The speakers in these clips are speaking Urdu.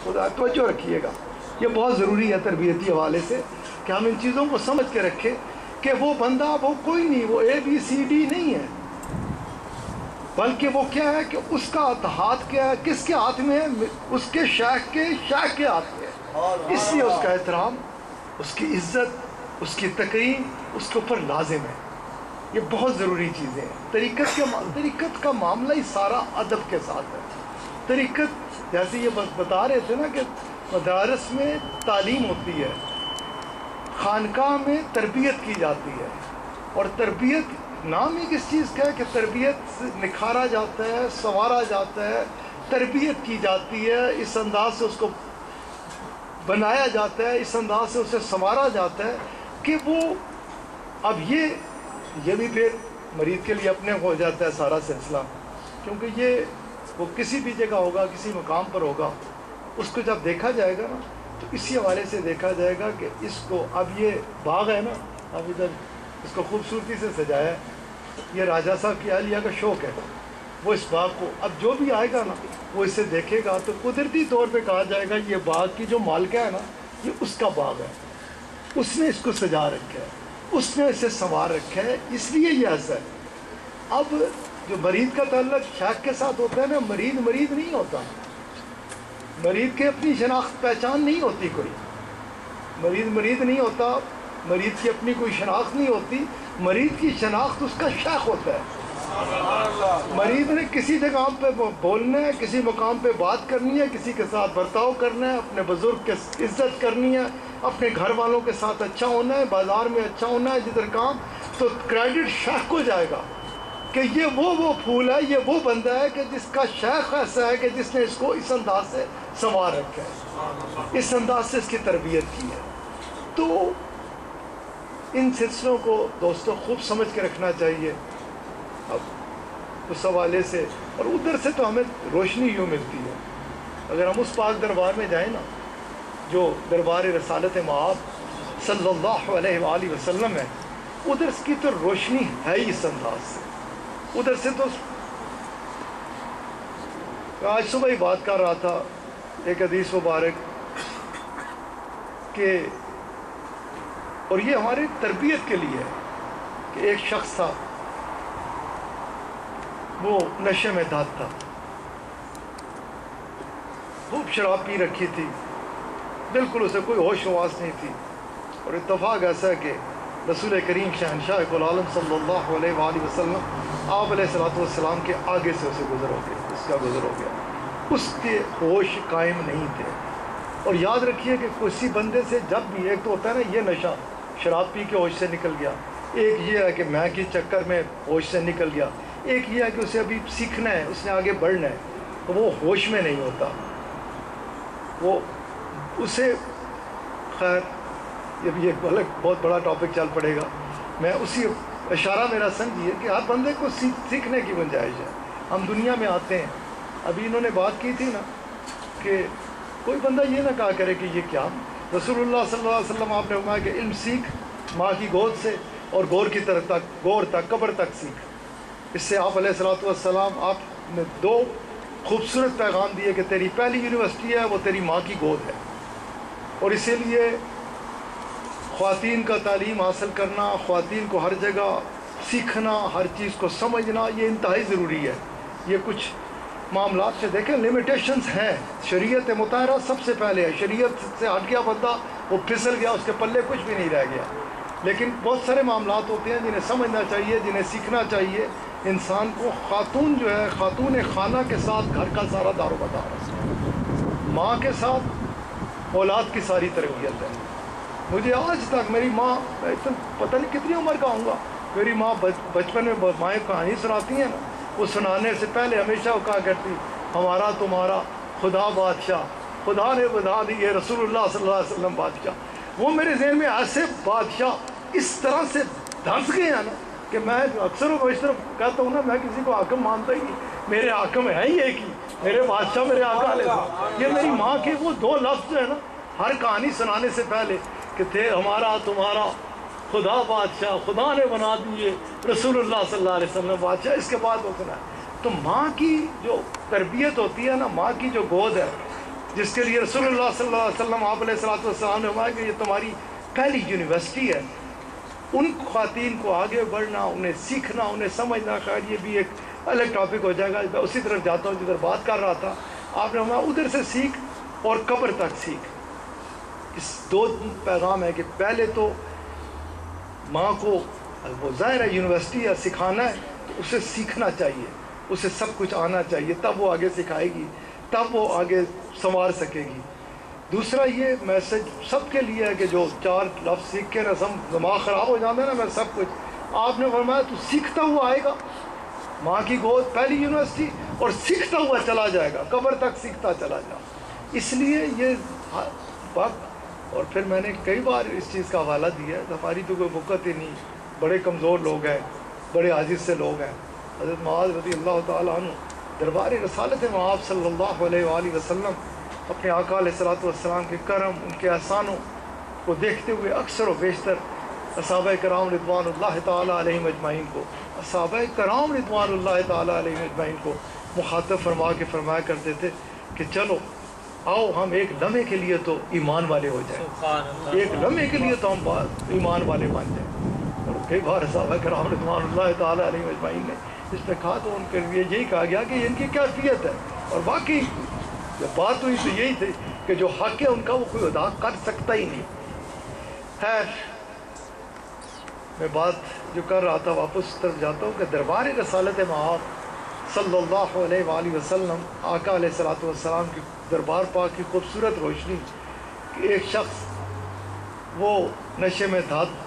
خدا توجہ رکھیے گا، یہ بہت ضروری ہے تربیتی حوالے سے کہ ہم ان چیزوں کو سمجھ کے رکھیں کہ وہ بندہ وہ کوئی نہیں، وہ ABCD نہیں ہے، بلکہ وہ کیا ہے کہ اس کا ہاتھ کیا ہے، کس کے ہاتھ میں ہے؟ اس کے شیخ کے ہاتھ میں ہے۔ اس لیے اس کا احترام، اس کی عزت، اس کی تقریم اس کے اوپر لازم ہے۔ یہ بہت ضروری چیزیں ہیں۔ طریقت کا معاملہ ہی سارا ادب کے ساتھ ہے۔ طریقت جیسے یہ بتا رہے تھے نا کہ مدارس میں تعلیم ہوتی ہے، خانقاہ میں تربیت کی جاتی ہے، اور تربیت نام ہی کس چیز کا ہے کہ تربیت نکھارا جاتا ہے، سنوارا جاتا ہے، تربیت کی جاتی ہے، اس انداز سے اس کو بنایا جاتا ہے، اس انداز سے اسے سنوارا جاتا ہے کہ وہ اب یہ بھی پھر مریض کے لیے اپنے ہو جاتا ہے سارا سلسلہ، کیونکہ یہ وہ کسی بھی جگہ ہوگا، کسی مقام پر ہوگا، اس کو جب دیکھا جائے گا نا تو اسی حوالے سے دیکھا جائے گا کہ اس کو اب یہ باغ ہے نا، اب ادھر اس کو خوبصورتی سے سجایا ہے، یہ راجہ صاحب کی اہلیہ کا شوق ہے، وہ اس باغ کو اب جو بھی آئے گا نا وہ اسے دیکھے گا تو قدرتی طور پہ کہا جائے گا یہ باغ کی جو مالکہ ہے نا یہ اس کا باغ ہے، اس نے اس کو سجا رکھا ہے، اس نے اسے سنوار رکھا ہے، اس لیے یہ ایسا ہے۔ اب جو مریض کا تعلق شیخ کے ساتھ ہوتا ہے نا، مریض نہیں ہوتا، مریض کے اپنی شناخت پہچان نہیں ہوتی، کوئی مریض نہیں ہوتا، مریض کی اپنی کوئی شناخت نہیں ہوتی، مریض کی شناخت اس کا شیخ ہوتا ہے۔ مریض نے کسی جگہ پہ بولنا ہے، کسی مقام پہ بات کرنی ہے، کسی کے ساتھ برتاؤ کرنا ہے، اپنے بزرگ کی عزت کرنی ہے، اپنے گھر والوں کے ساتھ اچھا ہونا ہے، بازار میں اچھا ہونا ہے، جدھر کام، تو کریڈٹ شیخ کو جائے گا کہ یہ وہ پھول ہے، یہ وہ بندہ ہے کہ جس کا شیخ ایسا ہے کہ جس نے اس کو اس انداز سے سنوار رکھا ہے، اس انداز سے اس کی تربیت کی ہے۔ تو ان سلسلوں کو دوستوں خوب سمجھ کے رکھنا چاہیے اب اس حوالے سے، اور ادھر سے تو ہمیں روشنی یوں ملتی ہے۔ اگر ہم اس پاک دربار میں جائیں نا جو دربار رسالت مآب صلی اللہ علیہ وآلہ وسلم ہے، ادھر کی تو روشنی ہے ہی اس انداز سے، ادھر سے تو آج صبح ہی بات کر رہا تھا ایک حدیث مبارک کہ، اور یہ ہماری تربیت کے لیے ہے کہ ایک شخص تھا، وہ نشے میں دھات تھا، خوب شراب پی رکھی تھی، بالکل اسے کوئی ہوش حواس نہیں تھی، اور اتفاق ایسا ہے کہ رسول کریم شہنشاہ کل عالم صلی اللہ علیہ وآلہ وسلم آپ علیہ السلام کے آگے سے اسے گزر ہو گیا، اس کا گزر ہو گیا، اس کے ہوش قائم نہیں تھے۔ اور یاد رکھیے کہ کسی بندے سے جب بھی، ایک تو ہوتا ہے نا یہ نشہ، شراب پی کے ہوش سے نکل گیا، ایک یہ ہے کہ میں کی چکر میں ہوش سے نکل گیا، ایک یہ ہے کہ اسے ابھی سیکھنا ہے، اس نے آگے بڑھنا ہے، تو وہ ہوش میں نہیں ہوتا، وہ اسے خیر یہ بہت بڑا ٹاپک چل پڑے گا، میں اسی اشارہ میرا سمجھیے کہ ہر بندے کو سیکھنے کی گنجائش ہے۔ ہم دنیا میں آتے ہیں، ابھی انہوں نے بات کی تھی نا کہ کوئی بندہ یہ نہ کہا کرے کہ یہ کیا، رسول اللہ صلی اللہ علیہ وسلم آپ نے فرمایا کہ علم سیکھ ماں کی گود سے، اور گور کی طرف تک، گور تک، قبر تک سیکھ۔ اس سے آپ علیہ السلام آپ نے دو خوبصورت پیغام دیے کہ تیری پہلی یونیورسٹی ہے وہ تیری ماں کی گود ہے، اور اسی لیے خواتین کا تعلیم حاصل کرنا، خواتین کو ہر جگہ سیکھنا، ہر چیز کو سمجھنا، یہ انتہائی ضروری ہے۔ یہ کچھ معاملات سے دیکھیں لمیٹیشنز ہیں، شریعت مطہرہ سب سے پہلے ہے، شریعت سے ہٹ گیا بندہ وہ پھسل گیا، اس کے پلے کچھ بھی نہیں رہ گیا، لیکن بہت سارے معاملات ہوتے ہیں جنہیں سمجھنا چاہیے، جنہیں سیکھنا چاہیے۔ انسان کو خاتون جو ہے، خاتون خانہ کے ساتھ گھر کا سارا دار و مدار ہے، ماں کے ساتھ اولاد کی ساری تربیت ہے۔ مجھے آج تک میری ماں، پتہ نہیں کتنی عمر کا ہوں گا، میری ماں بچپن میں مائیں کہانی سناتی ہیں نا، وہ سنانے سے پہلے ہمیشہ وہ کہا کرتی ہمارا تمہارا خدا بادشاہ، خدا نے بتا دی ہے رسول اللہ صلی اللہ علیہ وسلم بادشاہ۔ وہ میرے ذہن میں ایسے بادشاہ اس طرح سے دھنس گئے ہیں نا کہ میں اکثر و بیشتر کہتا ہوں نا، میں کسی کو حاکم مانتا ہی نہیں، میرے حاکم ہے ہی ایک ہی، میرے بادشاہ میرے آقا علیہ السلام۔ یہ میری ماں کے وہ دو لفظ جو ہے نا ہر کہانی سنانے سے پہلے کہ تھے ہمارا تمہارا خدا بادشاہ، خدا نے بنا دیے رسول اللہ صلی اللہ علیہ وسلم بادشاہ، اس کے بعد وہ سنا ہے۔ تو ماں کی جو تربیت ہوتی ہے نا، ماں کی جو گود ہے، جس کے لیے رسول اللہ صلی اللہ علیہ وسلم آپ علیہ الصلوۃ والسلام نے فرمایا کہ یہ تمہاری پہلی یونیورسٹی ہے. ان خواتین کو آگے بڑھنا، انہیں سیکھنا، انہیں سمجھنا، خیر یہ بھی ایک الگ ٹاپک ہو جائے گا. میں اسی طرف جاتا ہوں جدھر بات کر رہا تھا. آپ نے فرمایا ادھر سے سیکھ اور قبر تک سیکھ. اس دو پیغام ہے کہ پہلے تو ماں کو وہ ظاہر ہے یونیورسٹی ہے، سکھانا ہے تو اسے سیکھنا چاہیے، اسے سب کچھ آنا چاہیے، تب وہ آگے سکھائے گی، تب وہ آگے سنوار سکے گی. دوسرا یہ میسج سب کے لیے ہے کہ جو 4 لفظ سیکھ کے نا دماغ خراب ہو جاتا ہے نا میں سب کچھ. آپ نے فرمایا تو سیکھتا ہوا آئے گا، ماں کی گود پہلی یونیورسٹی، اور سیکھتا ہوا چلا جائے گا، قبر تک سیکھتا چلا جائے. اس لیے یہ وقت، اور پھر میں نے کئی بار اس چیز کا حوالہ دیا ہے، ہماری تو کوئی وقت ہی نہیں، بڑے کمزور لوگ ہیں، بڑے عاجز سے لوگ ہیں. حضرت معاذ رضی اللہ تعالیٰ عنہ دربار رسالت معاذ صلی اللہ علیہ وآلہ وسلم اپنے آقا علیہ الصلوۃ والسلام کے کرم، ان کے احسانوں کو دیکھتے ہوئے اکثر و بیشتر صحابہ کرام رضوان اللہ تعالیٰ علیہم اجمعین کو، صحابہ کرام رضوان اللہ تعالیٰ علیہم اجمعین کو مخاطب فرما کے فرمایا کرتے تھے کہ چلو آؤ ہم ایک لمحے کے لیے تو ایمان والے ہو جائیں، ایک لمحے کے لیے تو ہم ایمان والے بن جائیں. اور کئی بار صحابہ کرام رضوان اللہ تعالیٰ علیہ اجمعین نے اس پہ کہا تو ان کے لیے یہی کہا گیا کہ ان کی کیفیت ہے. اور باقی جب بات ہوئی تو یہی تھی کہ جو حق ہے ان کا وہ کوئی ادا کر سکتا ہی نہیں. خیر میں بات جو کر رہا تھا واپس طرف جاتا ہوں کہ دربار رسالت معاذ صلی اللہ علیہ وآلہ وسلم، آقا علیہ الصلوۃ والسلام کی دربار پاک کی خوبصورت روشنی کہ ایک شخص وہ نشے میں دھات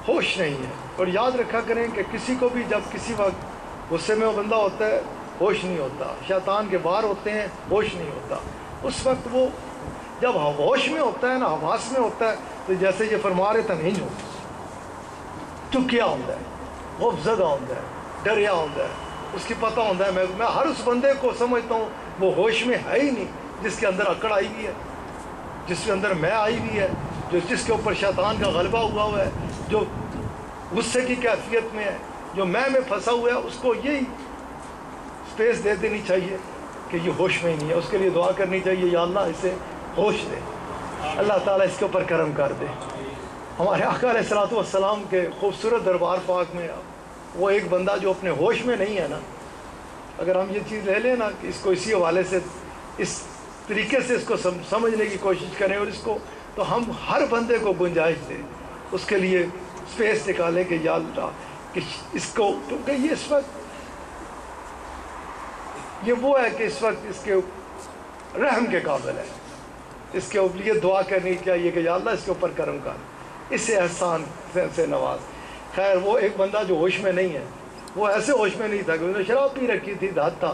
ہوش نہیں ہے. اور یاد رکھا کریں کہ کسی کو بھی جب کسی وقت غصے میں وہ بندہ ہوتا ہے ہوش نہیں ہوتا، شیطان کے وار ہوتے ہیں ہوش نہیں ہوتا. اس وقت وہ جب ہوش میں ہوتا ہے نا، حواس میں ہوتا ہے، تو جیسے یہ فرما رہے تھے نہیں ہوتا، چکیا ہوتا ہے، خوف زدہ ہوتا ہے، ڈریا ہوتا ہے. اس کی پتہ ہوتا ہے میں ہر اس بندے کو سمجھتا ہوں وہ ہوش میں ہے ہی نہیں جس کے اندر اکڑ آئی ہوئی ہے، جس کے اندر میں آئی ہوئی ہے، جس کے اوپر شیطان کا غلبہ ہوا ہوا ہے، جو غصے کی کیفیت میں ہے، جو میں پھنسا ہوا ہے. اس کو یہی اسپیس دے دینی چاہیے کہ یہ ہوش میں ہی نہیں ہے. اس کے لیے دعا کرنی چاہیے یا اللہ اسے ہوش دے، اللہ تعالیٰ اس کے اوپر کرم کر دے. ہمارے آقا علیہ الصلوۃ والسلام کے خوبصورت دربار پاک میں وہ ایک بندہ جو اپنے ہوش میں نہیں ہے نا، اگر ہم یہ چیز لے لیں نا کہ اس کو اسی حوالے سے اس طریقے سے اس کو سمجھنے کی کوشش کریں اور اس کو، تو ہم ہر بندے کو گنجائش دیں، اس کے لیے اسپیس نکالیں کہ یا اللہ کہ اس کو، کیونکہ یہ اس وقت یہ وہ ہے کہ اس وقت اس کے رحم کے قابل ہے، اس کے لیے دعا کرنی چاہیے کہ یا اللہ اس کے اوپر کرم کر، اس سے احسان سے نواز. خیر وہ ایک بندہ جو ہوش میں نہیں ہے، وہ ایسے ہوش میں نہیں تھا کہ انہوں نے شراب پی رکھی تھی، دھات تھا.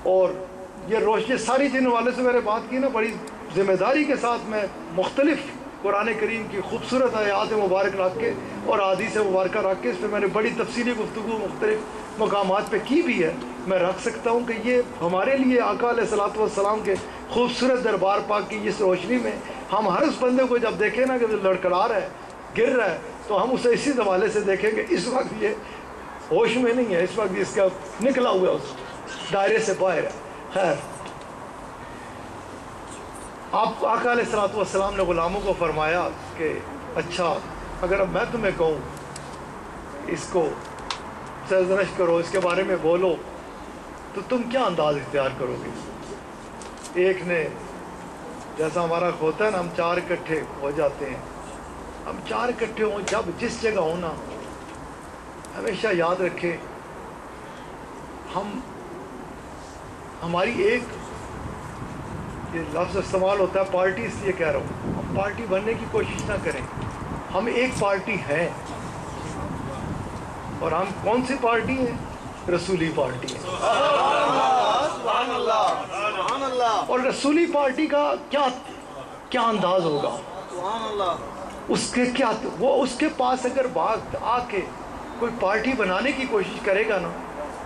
اور یہ روشنی ساری جن والے سے میں نے بات کی نا، بڑی ذمہ داری کے ساتھ میں مختلف قرآن کریم کی خوبصورت آیات مبارک رکھ کے اور احادیث مبارکہ رکھ کے اس پہ میں نے بڑی تفصیلی گفتگو مختلف مقامات پہ کی بھی ہے. میں رکھ سکتا ہوں کہ یہ ہمارے لیے آقا علیہ الصلوۃ والسلام کے خوبصورت دربار پاک کی اس روشنی میں ہم ہر اس بندے کو جب دیکھیں نا کہ لڑکڑا رہا ہے، گر رہا ہے، تو ہم اسے اسی حوالے سے دیکھیں کہ اس وقت یہ ہوش میں نہیں ہے، اس وقت اس کا نکلا ہوا اس دائرے سے باہر ہے. خیر آپ آقا علیہ الصلوۃ والسلام نے غلاموں کو فرمایا کہ اچھا اگر اب میں تمہیں کہوں اس کو سرزنش کرو، اس کے بارے میں بولو، تو تم کیا انداز اختیار کرو گے؟ ایک نے جیسا ہمارا ہوتا ہے نا، ہم 4 اکٹھے ہو جاتے ہیں، ہم 4 اکٹھے ہوں، جب جس جگہ ہونا ہمیشہ یاد رکھے ہماری ایک یہ لفظ استعمال ہوتا ہے پارٹی، اس لیے کہہ رہا ہوں ہم پارٹی بننے کی کوشش نہ کریں، ہم ایک پارٹی ہیں. اور ہم کون سی پارٹی ہیں؟ رسولی پارٹی ہے. سبحان اللہ. اور رسولی پارٹی کا کیا انداز ہوگا؟ سبحان اللہ. اس کے کیا، وہ اس کے پاس اگر بات آ کے کوئی پارٹی بنانے کی کوشش کرے گا نا،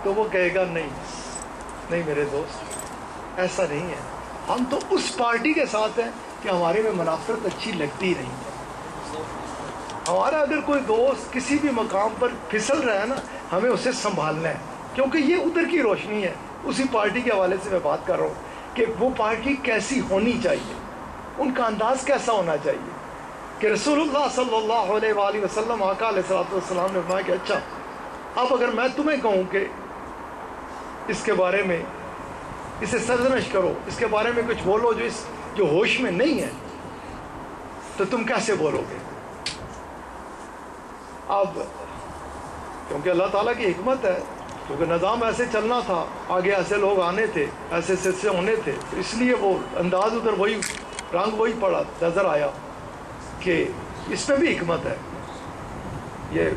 تو وہ کہے گا نہیں میرے دوست ایسا نہیں ہے، ہم تو اس پارٹی کے ساتھ ہیں کہ ہمارے میں منافرت اچھی لگتی نہیں ہے. ہمارا اگر کوئی دوست کسی بھی مقام پر پھسل رہا ہے نا، ہمیں اسے سنبھالنا ہے، کیونکہ یہ ادھر کی روشنی ہے. اسی پارٹی کے حوالے سے میں بات کر رہا ہوں کہ وہ پارٹی کیسی ہونی چاہیے، ان کا انداز کیسا ہونا چاہیے، کہ رسول اللہ صلی اللہ علیہ وآلہ وسلم آقا علیہ السلام نے فرمایا کہ اچھا اب اگر میں تمہیں کہوں کہ اس کے بارے میں اسے سرزنش کرو، اس کے بارے میں کچھ بولو جو ہوش میں نہیں ہے، تو تم کیسے بولو گے؟ اب کیونکہ اللہ تعالیٰ کی حکمت ہے، کیونکہ نظام ایسے چلنا تھا، آگے ایسے لوگ آنے تھے، ایسے سلسلے ہونے تھے، تو اس لیے وہ انداز ادھر وہی رنگ وہی پڑا نظر آیا کہ اس میں بھی حکمت ہے۔ یہ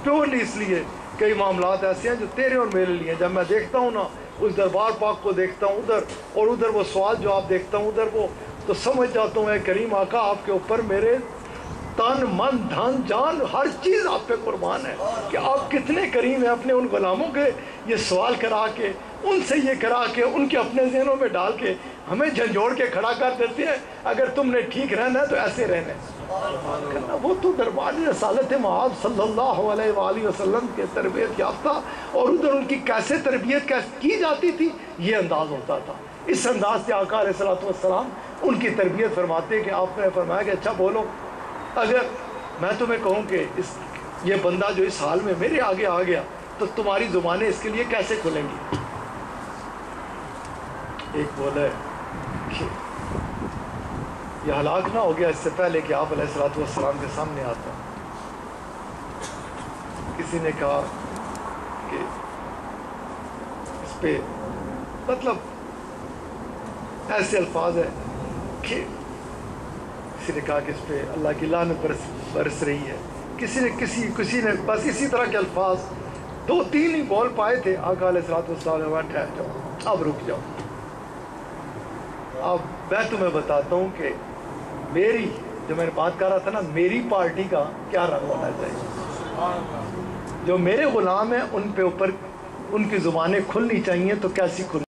پیورلی اس لیے کئی معاملات ایسے ہیں جو تیرے اور میرے لیے، جب میں دیکھتا ہوں نا اس دربار پاک کو دیکھتا ہوں ادھر، اور ادھر وہ سوال جو آپ دیکھتا ہوں ادھر، وہ تو سمجھ جاتا ہوں اے کریم آقا آپ کے اوپر میرے تن من دھن جان ہر چیز آپ پہ قربان ہے کہ آپ کتنے کریم ہیں اپنے ان غلاموں کے یہ سوال کرا کے، ان سے یہ کرا کے، ان کے اپنے ذہنوں میں ڈال کے ہمیں جھنجھوڑ کے کھڑا کر دیتے ہیں، اگر تم نے ٹھیک رہنا ہے تو ایسے رہنا ہے۔ وہ تو دربار رسالت معاذ صلی اللہ علیہ وآلہ وسلم کے تربیت یافتہ، اور ادھر ان کی کیسے تربیت کی جاتی تھی یہ انداز ہوتا تھا۔ اس انداز سے آقا علیہ السلام ان کی تربیت فرماتے کہ آپ نے فرمایا کہ اچھا بولو، اگر میں تمہیں کہوں کہ یہ بندہ جو اس حال میں میرے آگے آ گیا تو تمہاری زبانیں اس کے لیے کیسے کھلیں گی؟ ایک بولا ہے کہ یہ ہلاک نہ ہو گیا اس سے پہلے کہ آپ علیہ السلام کے سامنے آتا۔ کسی نے کہا کہ اس پہ مطلب ایسے الفاظ ہیں کہ کسی نے کہا کہ اس پہ اللہ کی لعنت برس رہی ہے، کسی نے بس اسی طرح کے الفاظ 2-3 ہی بول پائے تھے۔ آقا علیہ السلام نے ٹھہر جاؤ، اب رک جاؤ، اب میں تمہیں بتاتا ہوں کہ میری جو میں نے بات کر رہا تھا نا، میری پارٹی کا کیا رنگ ہونا چاہیے، جو میرے غلام ہیں ان پہ اوپر ان کی زبانیں کھلنی چاہیے، تو کیسی کھلنی